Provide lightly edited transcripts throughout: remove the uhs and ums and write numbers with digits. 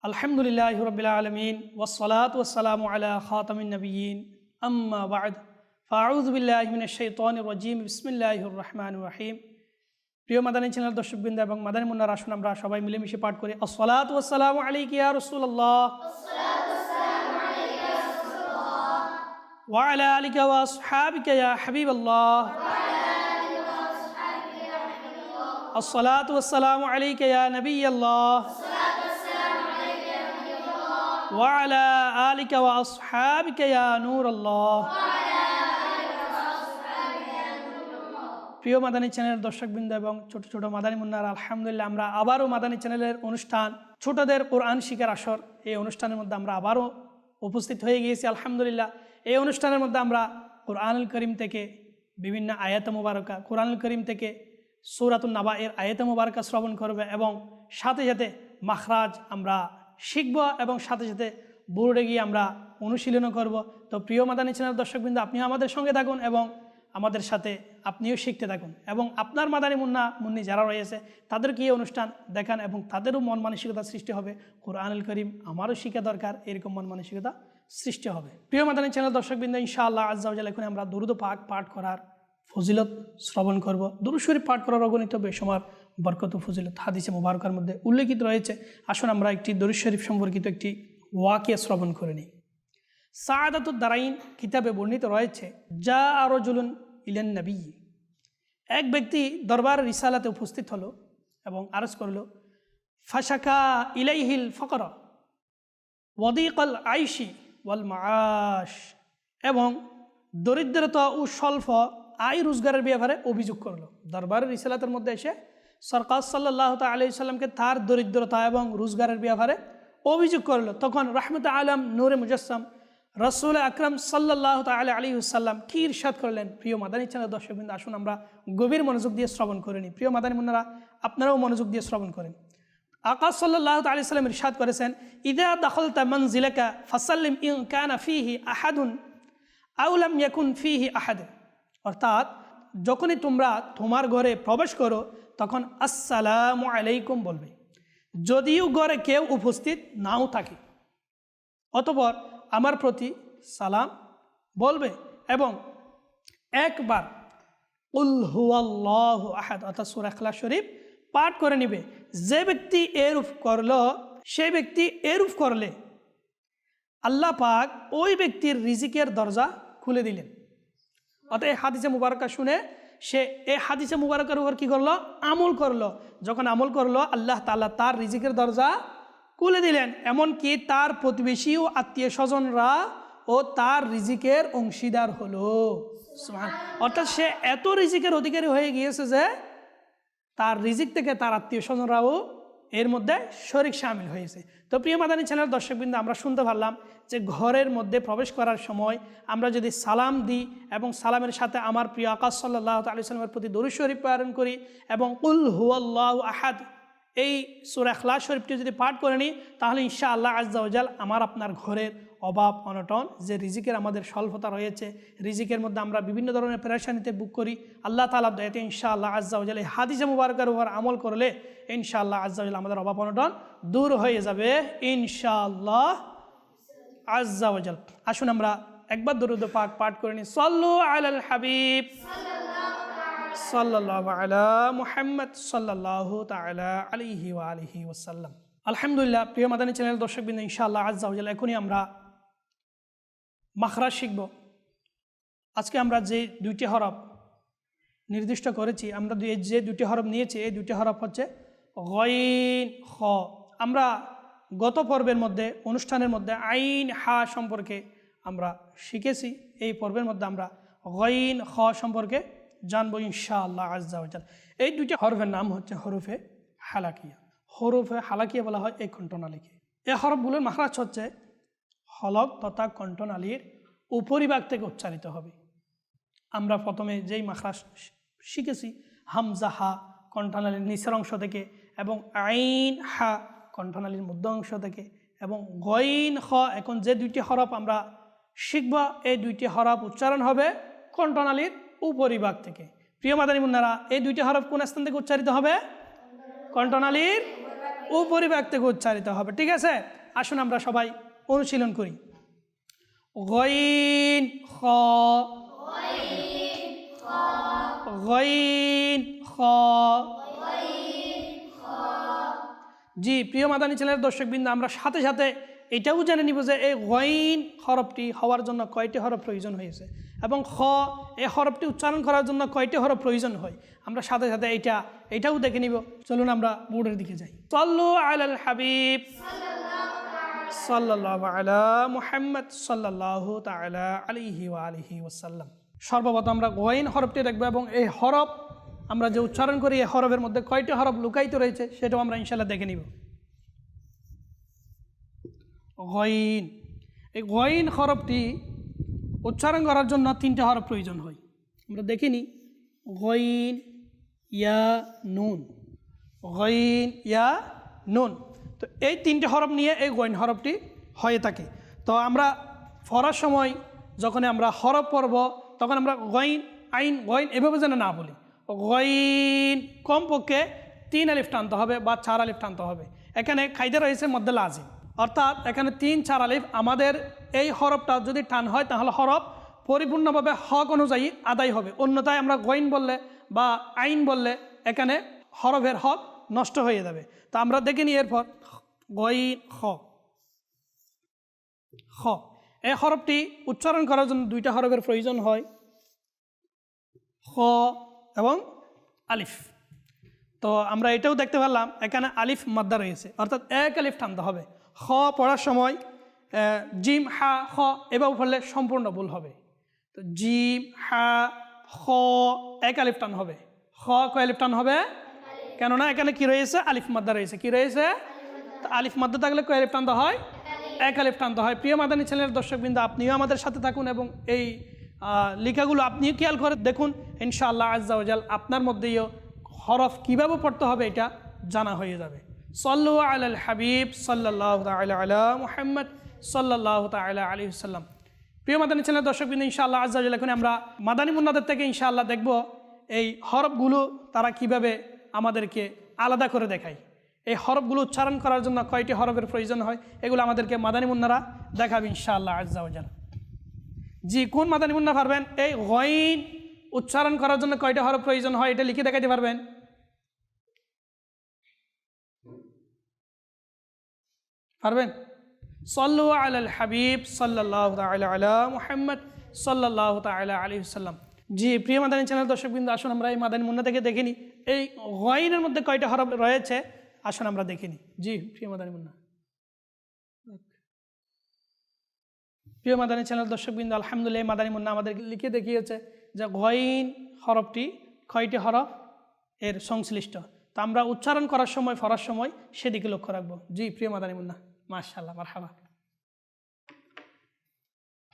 আলহামদুলিল্লাহি রাব্বিল আলামিন ওয়াসসালাতু ওয়াসসালামু আলা খাতামিন নবিয়্যিন আম্মা বা'দ ফাআউযু বিল্লাহি মিনাশ শাইতানির রাজীম বিসমিল্লাহির রহমানির রহিম। প্রিয় মাদানী চ্যানেল দর্শকবৃন্দ এবং মাদানী মুন্নার আসুন আমরা সবাই মিলেমিশে পাঠ করি আসসালাতু ওয়াসসালামু আলাইকা ইয়া রাসূলুল্লাহ ওয়া আলা আলিকা ওয়া আসহাবিকা ইয়া হাবিবাল্লাহ আসসালাতু ওয়াসসালামু আলাইকা ইয়া নবিয়াল্লাহ وعلى آلك وأصحابك يا نور الله। প্রিয় মাদানী চ্যানেলের দর্শকবৃন্দ এবং ছোট ছোট মাদানী মুন্নারা, আলহামদুলিল্লাহ আমরা আবারও মাদানী চ্যানেলের অনুষ্ঠান ছোটদের কোরআন শিখার আসর, এই অনুষ্ঠানের মধ্যে আমরা আবারও উপস্থিত হয়ে গিয়েছি। আলহামদুলিল্লাহ এই অনুষ্ঠানের মধ্যে আমরা কোরআনুল করিম থেকে বিভিন্ন আয়াত মুবারকা, কোরআনুল করিম থেকে সূরাতুন নাবা এর আয়াত মুবারকা শ্রবণ করবে এবং সাথে সাথে মাখরাজ আমরা শিখব এবং সাথে সাথে বোর্ডে গিয়ে আমরা অনুশীলনও করব। তো প্রিয় মাদানী চ্যানেল দর্শকবৃন্দ, আপনিও আমাদের সঙ্গে থাকুন এবং আমাদের সাথে আপনিও শিখতে থাকুন এবং আপনার মাদানী মুন্নি যারা রয়েছে তাদেরকে এই অনুষ্ঠান দেখান এবং তাদেরও মন মানসিকতা সৃষ্টি হবে কোরআনুল করিম আমারও শিখা দরকার, এরকম মন মানসিকতা সৃষ্টি হবে। প্রিয় মাদানী চ্যানেল দর্শকবৃন্দ, ইনশাআল্লাহ আজ্জা ওয়া জাল্লা এখন আমরা দুরূদ পাক পাঠ করার ফজিলত শ্রবণ করব। দুরূদ শরীফ পাঠ করার অগণিত বেশমার বরকত ফজিলত হাদিসে মুবারকার মধ্যে উল্লেখিত রয়েছে। আসুন আমরা একটি দুরূদ শরীফ সম্পর্কিত একটি ওয়াকিয়া শ্রবণ করে নিই। সাআদাতুদ দারাইন কিতাবে বর্ণিত রয়েছে, যা রাজুলুন ইলান নবী, এক ব্যক্তি দরবার রিসালাতে উপস্থিত হলো এবং আরজ করলো, ফাশাকা ইলাইহিল ফকর ওয়াদিকাল আইশি ওয়াল মাআশ, এবং দরিদ্রতা ও স্বল্প আয় রোজগারের ব্যাপারে অভিযোগ করলো। দরবার রিসালাতের মধ্যে এসে সরকার সাল্লাল্লাহু তাআলা আলাইহি সাল্লামকে তার দরিদ্রতা এবং রোজগারের ব্যাপারে অভিযোগ করলো। তখন রাহমাতে আলম নূরে মুজাসসাম রাসূল আকরাম সাল্লাল্লাহু তাআলা আলাইহি ওয়াসাল্লাম কি ইরশাদ করলেন? প্রিয় মাদানী চ্যানেল দর্শকবৃন্দ, আসুন আমরা গভীর মনোযোগ দিয়ে শ্রবণ করে নিই। প্রিয় মাদানী মুন্নারা, আপনারাও মনোযোগ দিয়ে শ্রবণ করেন। আকা সাল্লাল্লাহু তাআলা আলাইহি সাল্লাম ইরশাদ করেছেন, ইযা দাখালতা মানজিলাকা ফাসাল্লিম ইন কানা ফীহি আহাদুন আও লাম ইয়াকুন ফীহি আহাদ, অর্থাৎ যখনই তোমরা তোমার ঘরে প্রবেশ করো তখন আসসালামু আলাইকুম বলবে, যদিও ঘরে কেউ উপস্থিত নাও থাকে, অতঃপর আমার প্রতি সালাম বলবে এবং একবার কুল হুয়াল্লাহু আহাদ অর্থাৎ সূরা ইখলাস শরীফ পাঠ করে নিবে। যে ব্যক্তি এরূপ করলো, সেই ব্যক্তি এরূপ করলে আল্লাহ পাক ওই ব্যক্তির রিজিকের দরজা খুলে দিলেন। অর্থাৎ এই হাদিসে মুবারকা শুনে সে এই হাদিসে মুবারকার উপর কী করলো? আমল করলো। যখন আমল করলো, আল্লাহ তাআলা তার রিজিকের দরজা খুলে দিলেন, এমনকি তার প্রতিবেশী ও আত্মীয় স্বজনরা ও তার রিজিকের অংশীদার হলো। অর্থাৎ সে এত রিজিকের অধিকারী হয়ে গিয়েছে যে তার রিজিক থেকে তার আত্মীয় স্বজনরাও এর মধ্যে শরিক শামিল হয়েছে। তো প্রিয় মাদানী চ্যানেল দর্শকবৃন্দ, আমরা শুনতে পারলাম যে ঘরের মধ্যে প্রবেশ করার সময় আমরা যদি সালাম দিই এবং সালামের সাথে আমার প্রিয় আকাশ সাল্লাল্লাহু আলাইহি সাল্লামের প্রতি দরুদ শরীফ প্রেরণ করি এবং কুল হুয়াল্লাহু আহাদ এই সূরা ইখলাস শরীফটি যদি পাঠ করে নিই, তাহলে ইনশাআল্লাহ আজ্জা ওয়া জাল আমার আপনার ঘরের অভাব অনটন, যে রিজিকের আমাদের স্বল্পতা রয়েছে, রিজিকের মধ্যে আমরা বিভিন্ন ধরনের পেরেশানিতে বুক করি, আল্লাহ তাআলার দয়াতে ইনশাআল্লাহ আজ্জা ওয়া জাল এই হাদিসে মুবারকার উপর আমল করলে ইনশাআল্লাহ আজ্জা ওয়া জাল আমাদের অভাব অনটন দূর হয়ে যাবে ইনশাআল্লাহ আজ্জা ওয়া জাল। আসুন আমরা একবার দরুদ পাক পাঠ করে নিই। সাল্লু আলাল হাবিব সাল্লাল্লাহু আলা মুহাম্মদ সাল্লাল্লাহু তাআলা আলাইহি ওয়া আলিহি ওয়াসাল্লাম। আলহামদুলিল্লাহ প্রিয় মাদানী চ্যানেল দর্শকবৃন্দ, ইনশাআল্লাহ আজ্জা ওয়া জাল এখনই আমরা মাখরাজ শিখব। আজকে আমরা যে দুইটি হরফ নির্দিষ্ট করেছি, আমরা যে দুইটি হরফ নিয়েছি, এই দুইটি হরফ হচ্ছে গইন খ। আমরা গত পর্বের মধ্যে অনুষ্ঠানের মধ্যে আইন হা সম্পর্কে আমরা শিখেছি। এই পর্বের মধ্যে আমরা গইন খ সম্পর্কে জানবো ইনশাআল্লাহ আজ্জা ওয়া জাল। এই দুইটি হরফের নাম হচ্ছে হরফে হালাকিয়া। হরফে হালাকিয়া বলা হয় এই কণ্ঠনালীকে। এই হরফগুলোর মাখরাজ হচ্ছে হলক তথা কণ্ঠনালীর উপরিভাগ থেকে উচ্চারিত হবে। আমরা প্রথমে যেই মাখরাজ শিখেছি, হামজা হা কণ্ঠনালীর নিচের অংশ থেকে, এবং আইন হা কণ্ঠনালীর মধ্য অংশ থেকে, এবং গইন খ। এখন যে দুইটি হরফ আমরা শিখব, এই দুইটি হরফ উচ্চারণ হবে কণ্ঠনালীর উপরিভাগ থেকে। প্রিয় মাদানী মুন্নারা, এই দুইটি হরফ কোন স্থান থেকে উচ্চারিত হবে? কণ্ঠনালীর উপরিভাগ থেকে উচ্চারিত হবে। ঠিক আছে, আসুন আমরা সবাই অনুশীলন করি। গইন খ, গইন খ। জি প্রিয় মাদানী চ্যানেলের দর্শকবৃন্দ, আমরা সাথে সাথে এটাও জেনে নিব যে এই গইন হরফটি হওয়ার জন্য কয়টি হরফ প্রয়োজন হয়েছে এবং খ এই হরফটি উচ্চারণ করার জন্য কয়টি হরফ প্রয়োজন হয়। আমরা সাথে সাথে এটাও দেখে নিব। চলুন আমরা বোর্ডের দিকে যাই। সাল্লু আলাল হাবিব সাল্লাল্লাহু আলা মুহাম্মদ সাল্লাল্লাহু তাআলা আলাইহি ওয়া আলিহি ওয়াসাল্লাম। সর্বপ্রথম আমরা গইন হরফটি দেখব এবং এই হরফ আমরা যে উচ্চারণ করি এই হরফের মধ্যে কয়টি হরফ লুকায়িত রয়েছে সেটাও আমরা ইনশাআল্লাহ দেখে নিব। গইন, এই গইন হরফটি উচ্চারণ করার জন্য তিনটে হরফ প্রয়োজন হয়। আমরা দেখিনি গইন ইয়া নুন, গইন ইয়া নুন। তো এই তিনটে হরফ নিয়ে এই গইন হরফটি হয়ে থাকে। তো আমরা পড়ার সময় যখন আমরা হরফ পড়ব তখন আমরা গইন আইন গইন এভাবে যেন না বলি। গইন কমপক্ষে 3 আলিফ টানতে হবে বা 4 আলিফ টানতে হবে। এখানে কায়দা রয়েছে মধ্যে লাজিম, অর্থাৎ এখানে 3-4 আলিফ। আমাদের এই হরফটা যদি টান হয় তাহলে হরফ পরিপূর্ণভাবে হক অনুযায়ী আদায় হবে, অন্যথায় আমরা গইন বললে বা আইন বললে এখানে হরফের হক নষ্ট হয়ে যাবে। তা আমরা দেখে নিই এরপর গইন খ, খ এই হরফটি উচ্চারণ করার জন্য 2টা হরফের প্রয়োজন হয়, খ এবং আলিফ। তো আমরা এটাও দেখতে পারলাম এখানে আলিফ মাদ্দা রয়েছে, অর্থাৎ 1 আলিফ টানতে হবে। খ পড়ার সময় জিম হা খ এভাবে পড়লে সম্পূর্ণ ভুল হবে। তো জিম হা খ 1 আলিফ টান হবে। খ কয় আলিফ টান হবে? কেননা এখানে কি রয়েছে? আলিফ মাদ্দা রয়েছে। কি রয়েছে? তো আলিফ মাদ্দা থাকলে কয় আলিফ টানতে হয়? 1 আলিফ টানতে হয়। প্রিয় মাদানী চ্যানেলের দর্শকবৃন্দ, আপনিও আমাদের সাথে থাকুন এবং এই লেখাগুলো আপনিও খেয়াল করে দেখুন। ইনশাআল্লাহ আজ্জা ওয়া জাল আপনার মধ্যেও হরফ কীভাবে পড়তে হবে এটা জানা হয়ে যাবে। সাল্লু আলাল হাবিব সাল্লাল্লাহু তাআলা আলা মুহাম্মদ সাল্লাল্লাহু তাআলা আলাইহি ওয়াসাল্লাম। প্রিয় মাদানী চ্যানেলের দর্শকবৃন্দ, ইনশাআল্লাহ আজ্জা ওয়া জাল এখন আমরা মাদানী মুন্নাদের থেকে ইনশাআল্লাহ দেখব এই হরফগুলো তারা কিভাবে আমাদেরকে আলাদা করে দেখায়। এই হরফগুলো উচ্চারণ করার জন্য কয়টি হরফের প্রয়োজন হয় এগুলো আমাদেরকে মাদানী মুন্নারা দেখাবে ইনশাআল্লাহ আজ্জা ওয়া জাল। জি, কোন মাদানী মুন্না পারবেন এই গইন উচ্চারণ করার জন্য কয়টা হরফ প্রয়োজন হয় এটা লিখে দেখাইতে পারবেন? পারবেন? সাল্লু আলাল হাবিব সাল্লাল্লাহু তাআলা আলা মুহাম্মদ সাল্লাল্লাহু তাআলা আলাইহি ওয়াসাল্লাম। জি প্রিয় মাদানী চ্যানেল দর্শকবৃন্দ, আসুন আমরা এই মাদানী মুন্না থেকে দেখে নিই এই গইনের মধ্যে কয়টা হরফ রয়েছে। আসুন আমরা দেখে নিই। জি প্রিয় মাদানী মুন্না, প্রিয় মাদানী চ্যানেল দর্শকবৃন্দ, আলহামদুলিল্লাহ মাদানী মুন্না আমাদের লিখে দেখিয়েছে যে গইন হরফটি কয়টি হরফ এর সংশ্লিষ্ট। তো আমরা উচ্চারণ করার সময় পড়ার সময় সেদিকে লক্ষ্য রাখবো। জি প্রিয় মাদানী মুন্না, মাশাআল্লাহ, মারহাবা।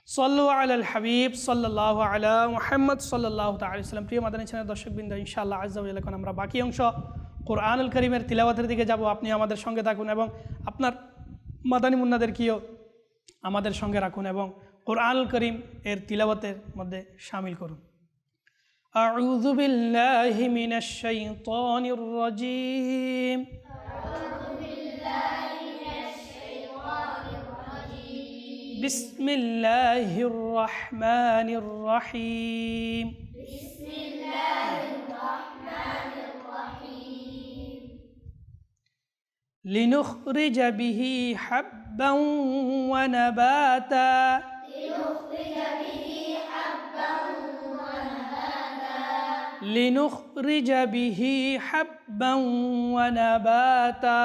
সাল্লু আলাল হাবিব সাল্লাল্লাহু আলা মুহাম্মদ সাল্লাল্লাহু তাআলা আলাইহি ওয়াসাল্লাম। প্রিয় মাদানী চ্যানেল দর্শকবৃন্দ, ইনশাআল্লাহ আজ্জা ওয়া জাল এখন আমরা বাকি অংশ কোরআনুল কারীমের তিলাওয়াতের দিকে যাব। আপনি আমাদের সঙ্গে থাকুন এবং আপনার মাদানী মুন্নাদেরকেও আমাদের সঙ্গে রাখুন এবং কোরআনুল কারীম এর তিলাওয়াতের মধ্যে শামিল করুন। আউযু বিল্লাহি মিনাশ শাইতানির রাজীম। বিসমিল্লাহির রহমানির রহিম। لنخرج به حبا ونباتا لنخرج به حبا ونباتا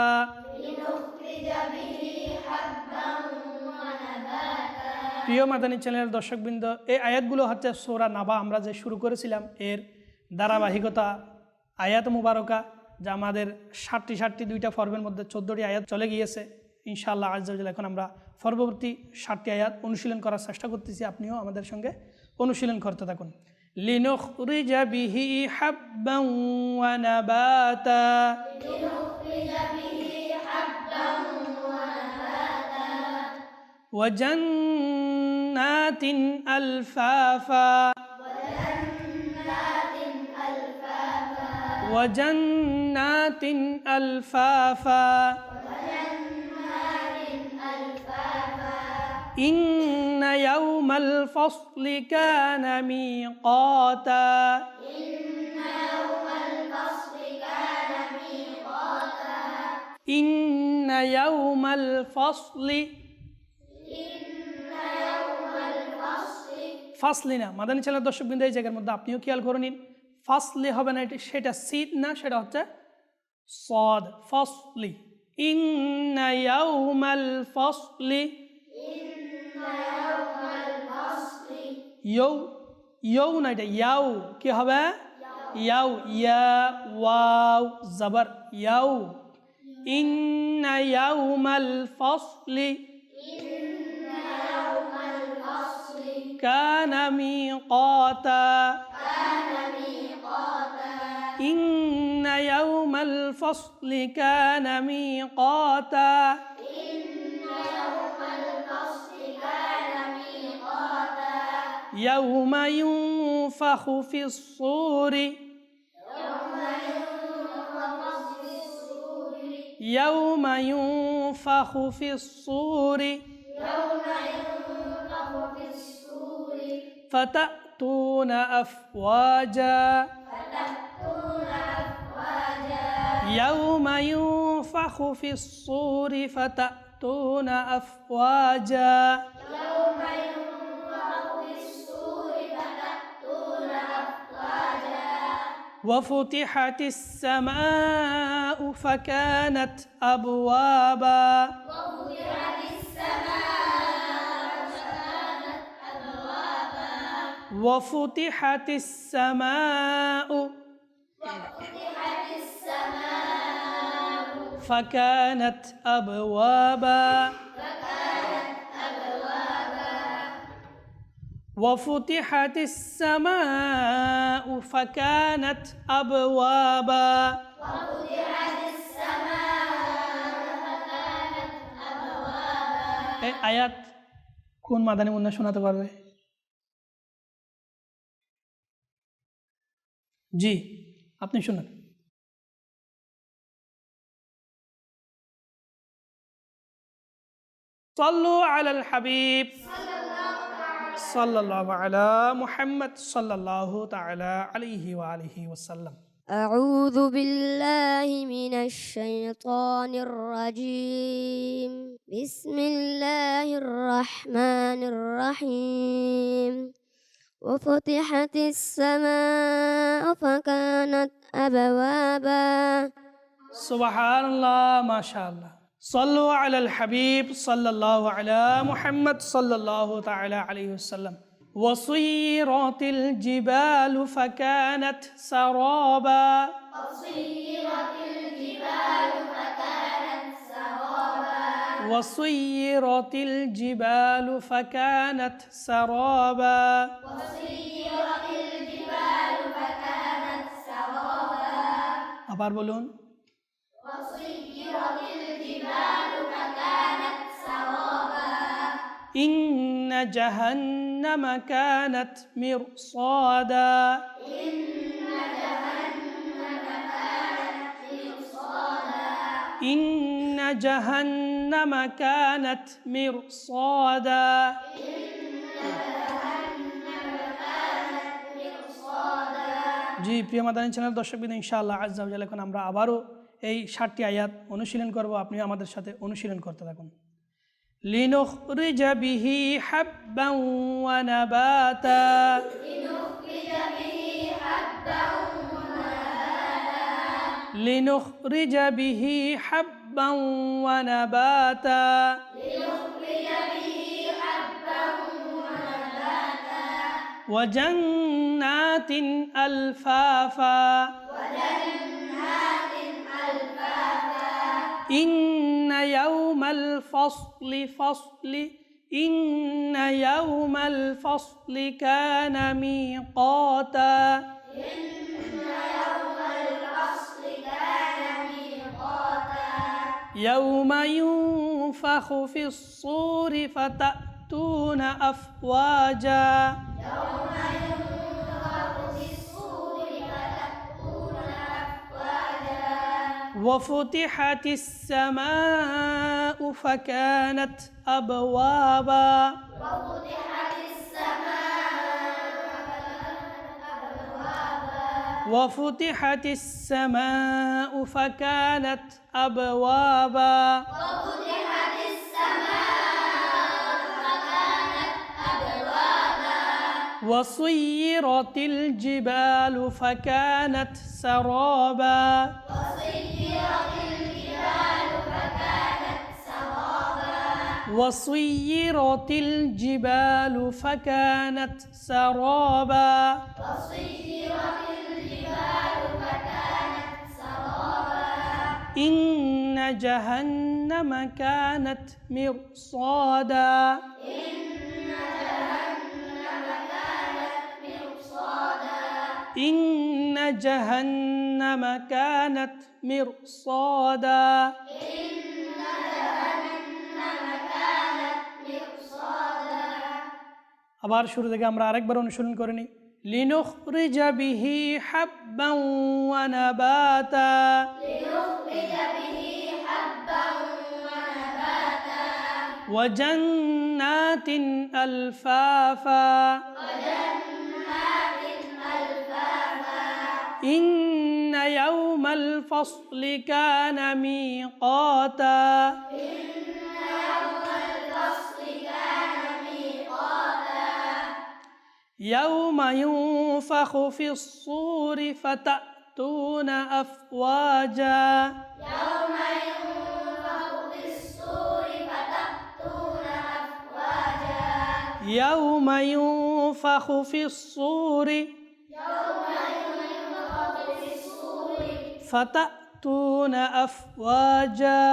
প্রিয় মাদানী চ্যানেলের দর্শকবৃন্দ, এই আয়াতগুলো হচ্ছে সূরা নাবা আমরা যে শুরু করেছিলাম এর ধারাবাহিকতা আয়াত মুবারকা, যা আমাদের 60 2টা পর্বের মধ্যে 14টি আয়াত চলে গিয়েছে। ইনশাআল্লাহ আজ্জা ওয়া জাল এখন আমরা পরবর্তী 60টি আয়াত অনুশীলন করার চেষ্টা করতেছি। আপনিও আমাদের সঙ্গে অনুশীলন করতে থাকুন। লিনুখরিজা বিহি হাব্বান ওয়া নাবাতা ওয়া জান্নাতিন আলফাফা وجنات ألفافا إن يوم الفصل كان ميقاتا إن يوم الفصل ফাসলি না মাদানী চ্যানেলের দর্শকবৃন্দ এই জায়গার মধ্যে আপনিও খেয়াল করে নিন ফাসলি হবে না সেটা সিদ না সেটা হচ্ছে সদ ফাসলি ইন্না ইয়াউমাল ফাসলি ইয়ৌ ইয়ৌ না এটা ইয়াউ কি হবে ইয়াউ ইয়া ওয়াও জবর ইয়াউ ইন্না ইয়াউমাল ফাসলি كان ميقاتا إن يوم الفصل كان ميقاتا يوم ينفخ في الصور يوم ينفخ في الصور فتأتون أفواجا يوم ينفخ في الصور فتأتون أفواجا وفتحت السماء فكانت أبوابا وفتحت السماء فكانت أبوابا وفتحت السماء فكانت أبوابا এই আয়াত কোন মাদানী মুন্না শোনাতে পারবে জি আপনি শুনুন صلوا على الحبيب صلى الله على محمد صلى الله تعالى عليه وآله وسلم أعوذ بالله من الشيطان الرجيم بسم الله الرحمن الرحيم وفتحت السماء فكانت أبوابا سبحان الله ما شاء الله صلوا على الحبيب صلى الله على محمد صلى الله تعالى عليه وسلم وسيرت الجبال فكانت سرابا وسيرت الجبال فكانت سرابا আবার বলুন إن جهنم كانت مرصادا إن جهنم كانت مرصادا জি প্রিয় মাদানী চ্যানেল দর্শকবৃন্দ ইনশাআল্লাহ আজ্জা ওয়া জাল্লা এখন আমরা আবারও এই 60টি আয়াত অনুশীলন করব আপনি আমাদের সাথে অনুশীলন করতে থাকুন لنخرج به حبا ونباتا لنخرج به حبا ونباتا وجنات ألفافا إن يوم الفصل إن يوم الفصل كان ميقاتا يوم ينفخ في الصور فتأتون أفواجا وفتحت السماء فكانت أبوابا وفتحت السماء فكانت أبوابا وصيرت الجبال فكانت سرابا وصيرت الجبال فكانت سرابا إن جهنم كانت مرصادا إن جهنم كانت مرصادا আবার শুরু থেকে আমরা আরেকবার অনুসরণ করে নিই লিনুখরিজ বিহি হাব্বান ওয়া নাবাতা ওয়া জান্নাতিন আলফাফা إن يوم الفصل كان ميقاتا يوم ينفخ في الصور فتأتون أفواجا يوم ينفخ في الصور فتأتون أفواجا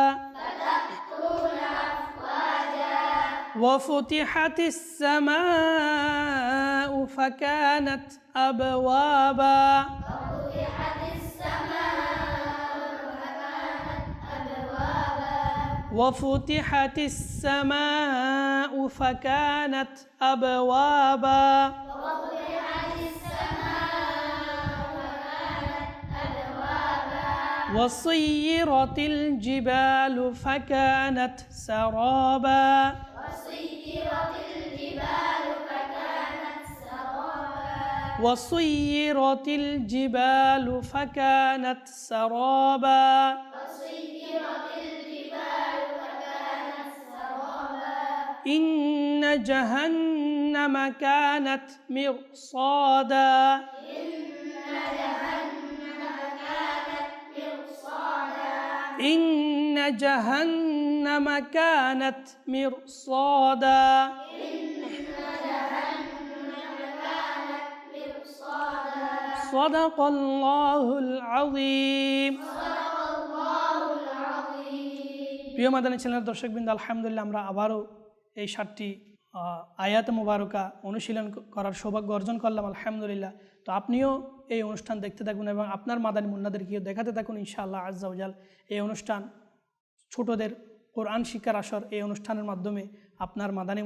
وفتحت السماء فكانت أبوابا وفتحت السماء فكانت أبوابا وصيرت الجبال فكانت سرابا وصيرت الجبال فكانت سرابا إن جهنم كانت مرصادا إن جهنم كانت مرصادا صدق الله العظيم প্রিয় মাদানী চ্যানেলের দর্শকবৃন্দ আলহামদুলিল্লাহ আমরা আবারও এই 7টি আয়াত মুবারকা অনুশীলন করার সৌভাগ্য অর্জন করলাম আলহামদুলিল্লাহ। তো আপনিও এই অনুষ্ঠান দেখতে থাকুন এবং আপনার মাদানী মুন্নাদেরকেও দেখাতে থাকুন ইনশাআল্লাহ আজ্জা ওয়াজাল। এই অনুষ্ঠান ছোটদের কোরআন শিক্ষার আসর, এই অনুষ্ঠানের মাধ্যমে আপনার মাদানী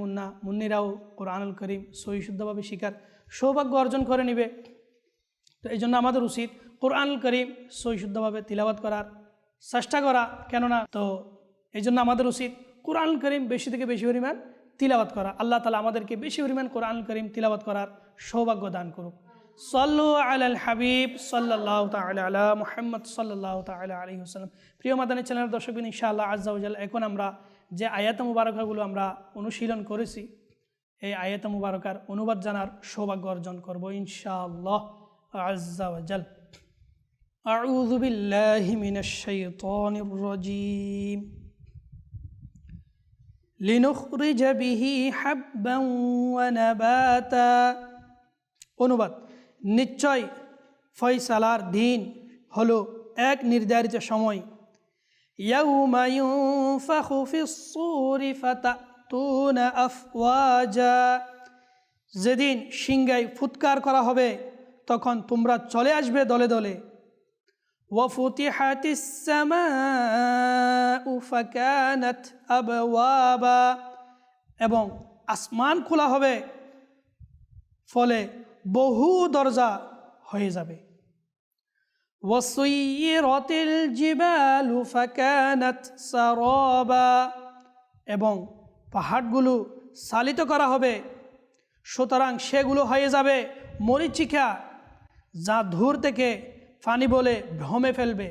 মুন্নিরাও কোরআনুল করিম সহি শুদ্ধভাবে শিখার সৌভাগ্য অর্জন করে নেবে। তো এই জন্য আমাদের উচিত কোরআনুল করিম সহি শুদ্ধভাবে তিলাওয়াত করার চেষ্টা করা, কেননা তো এই জন্য আমাদের উচিত কোরআনুল করিম বেশি থেকে বেশি পরিমাণ তিলাওয়াত করা। আল্লাহ তাআলা আমাদেরকে বেশি পরিমাণ কোরআনুল করিম তিলাওয়াত করার সৌভাগ্য দান করুক। সাল্লু আলাল হাবিব সাল্লাল্লাহু তাআলা আলা মুহাম্মদ সাল্লাল্লাহু তাআলা আলাইহি ওয়াসাল্লাম। প্রিয় মাদানী চ্যানেলের দর্শকবৃন্দ ইনশাআল্লাহ আজ্জা ওয়াজাল এখন আমরা যে আয়াত মুবারকাগুলো আমরা অনুশীলন করেছি এই আয়াত মুবারকার অনুবাদ জানার সৌভাগ্য অর্জন করব ইনশাআল্লাহ আজ্জা ওয়াজাল। আউযু বিল্লাহি মিনাশ শাইতানির রাজীম লিনুখরিজ বিহি হাব্বান ওয়া নাবাতা। অনুবাদ, নিশ্চয় ফয়সালার দিন হলো এক নির্ধারিত সময়। ইয়াউমা ইউনফাখু ফিস-সূরি ফাতাতুনা আফওয়াজা, যেদিন সিংহায় ফুৎকার করা হবে তখন তোমরা চলে আসবে দলে দলে। ওয়াফুতিহাতিস সামাউ ফাকানাত আবওয়াবা, এবং আসমান খোলা হবে ফলে বহু দরজা হয়ে যাবে। ওয়াসুইরাতিল জিবালু ফাকানাত সারাবা, এবং পাহাড়গুলো চালিত করা হবে, সুতরাং সেগুলো হয়ে যাবে মরীচিকা, যা দূর থেকে পানি বলে ভ্রমে ফেলবে।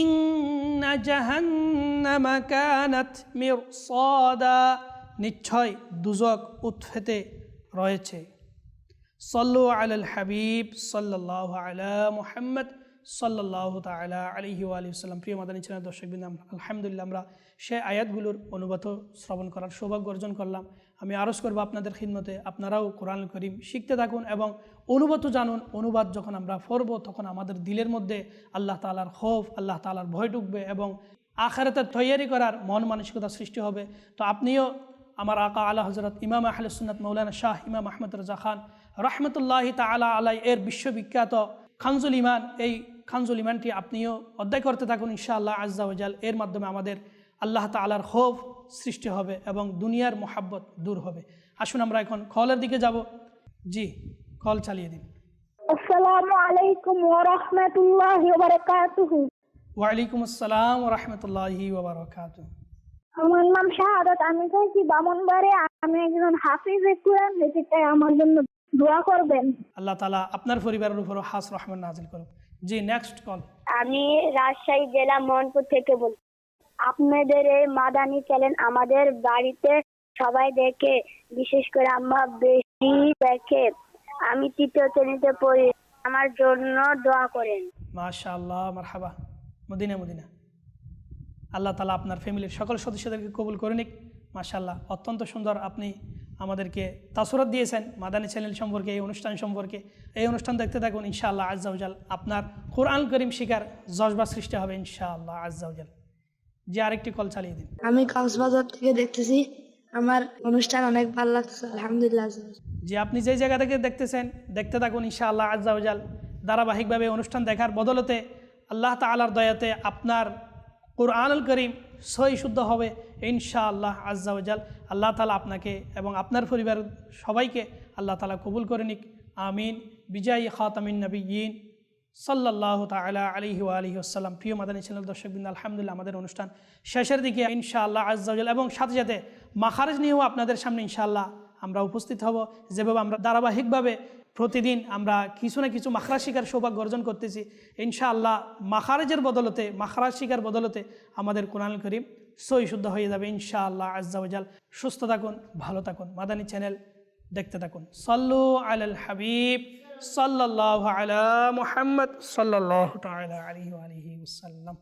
ইন্না জাহান্নামা কানাত মিরসাদা, নিশ্চয় দুজক উৎফেতে রয়েছে। সল্লু আলাল হাবিব সাল্লাল্লাহু আলা মুহাম্মদ সাল্লাল্লাহু তাআলা আলাইহি ওয়া আলিহি ওয়াসাল্লাম। প্রিয় মাদানী চ্যানেল দর্শকবৃন্দ, আলহামদুলিল্লাহ আমরা সেই আয়াতগুলোর অনুবাদ শ্রবণ করার সৌভাগ্য অর্জন করলাম। আমি আরজ করব আপনাদের খিদমতে আপনারাও কোরআনুল কারীম শিখতে থাকুন এবং অনুবাদ জানুন। অনুবাদ যখন আমরা পড়ব তখন আমাদের দিলের মধ্যে আল্লাহ তাআলার খৌফ, আল্লাহ তাআলার ভয় ঢুকবে এবং আখিরাতের তৈয়ারি করার মন মানসিকতা সৃষ্টি হবে। তো আপনিও আমার আকা আলা হযরত ইমাম আহলে সুন্নাত মাওলানা শাহ ইমাম আহমদ রাজা খান রহমতুল্লাহি তাআলা আলাই এর বিশ্ববিখ্যাত খানজুল ইমান, এই খানজুল ইমানটি আপনিও অধ্যায় করতে থাকুন ইনশাআল্লাহ আজ্জা ওয়া জাল। এর মাধ্যমে আমাদের আল্লাহ তাআলার খৌফ সৃষ্টি হবে এবং দুনিয়ার মোহাব্বত দূর হবে। আসুন আমরা এখন কলের দিকে যাব। জি, কল চালিয়ে দিন। আসসালামু আলাইকুম ওয়া রাহমাতুল্লাহি ওয়া বারাকাতুহু। ওয়ালাইকুম আসসালাম ওয়া রাহমাতুল্লাহি ওয়া বারাকাতুহু। আমার নাম শাহাদাত, আমি থাকি ব্রাহ্মণবাড়িয়া। আমি একজন হাফিজে কুরআন, যেটা আমার জন্য দোয়া করবেন। আল্লাহ তাআলা আপনার পরিবারের উপর খাস রহমত নাযিল করুন। জি, নেক্সট কল। আমি রাজশাহী জেলা মোহনপুর থেকে বলছি। আপনাদের এই মাদানী চ্যানেল আমাদের বাড়িতে সবাই দেখে, বিশেষ করে আম্মা বেশি দেখে। আমি 3য় শ্রেণীতে পড়ি, আমার জন্য দোয়া করেন। মাশাআল্লাহ, মারহাবা, মদিনা মদিনা। আল্লাহ তাআলা আপনার ফ্যামিলির সকল সদস্যদেরকে কবুল করে নিক। মাশাআল্লাহ, অত্যন্ত সুন্দর আপনি আমাদেরকে তাসুরাত দিয়েছেন মাদানী চ্যানেল সম্পর্কে, এই অনুষ্ঠান সম্পর্কে। এই অনুষ্ঠান দেখতে থাকুন ইনশাআল্লাহ আজ্জা ওয়া জাল। আপনার কোরআনুল কারীম শিখার জজবা সৃষ্টি হবে ইনশাআল্লাহ আজ্জা ওয়া জাল। যে আরেকটি কল চালিয়ে দিন। আমি কক্সবাজার থেকে দেখতেছি, আমার অনুষ্ঠান অনেক ভালো লাগছে, আলহামদুলিল্লাহ। যে আপনি যেই জায়গা থেকে দেখতেছেন দেখতে থাকুন ইনশাআল্লাহ আজ্জা ওয়া জাল। ধারাবাহিকভাবে অনুষ্ঠান দেখার বদলতে আল্লাহ তাআলার দয়াতে আপনার কোরআনুল কারীম সহি শুদ্ধ হবে ইনশাআল্লাহ আজ্জা ওয়া জাল। আল্লাহ তাআলা আপনাকে এবং আপনার পরিবার সবাইকে আল্লাহ তাআলা কবুল করে নিক, আমিন। বিজয়ী খাতামিন নবিয়্যিন সাল্লাল্লাহু তাআলা আলাইহি ওয়া আলিহি ওয়াসাল্লাম। প্রিয় মাদানী চ্যানেল দর্শকবৃন্দ, আলহামদুলিল্লাহ আমাদের অনুষ্ঠান শেষের দিকে ইনশাআল্লাহ আজ্জা ওয়া জাল, এবং সাথে সাথে মাখারিজ নিয়েও আপনাদের সামনে ইনশাআল্লাহ আমরা উপস্থিত হব। যেভাবে আমরা ধারাবাহিকভাবে প্রতিদিন আমরা কিছু না কিছু মাখরাজ শিকার সৌভাগ্য অর্জন করতেছি, ইনশাআল্লাহ মাখারিজের বদলতে, মাখরাজ শিকার বদলতে আমাদের কোরআনুল কারীম সহি শুদ্ধ হয়ে যাবে ইনশাআল্লাহ আজ্জা ওয়া জাল। সুস্থ থাকুন, ভালো থাকুন, মাদানী চ্যানেল দেখতে থাকুন। সাল্লু আলাল হাবিব সাল্লাল্লাহু আলা মুহাম্মদ সাল্লাল্লাহু তাআলা আলাইহি ওয়া আলিহি ওয়াসাল্লাম।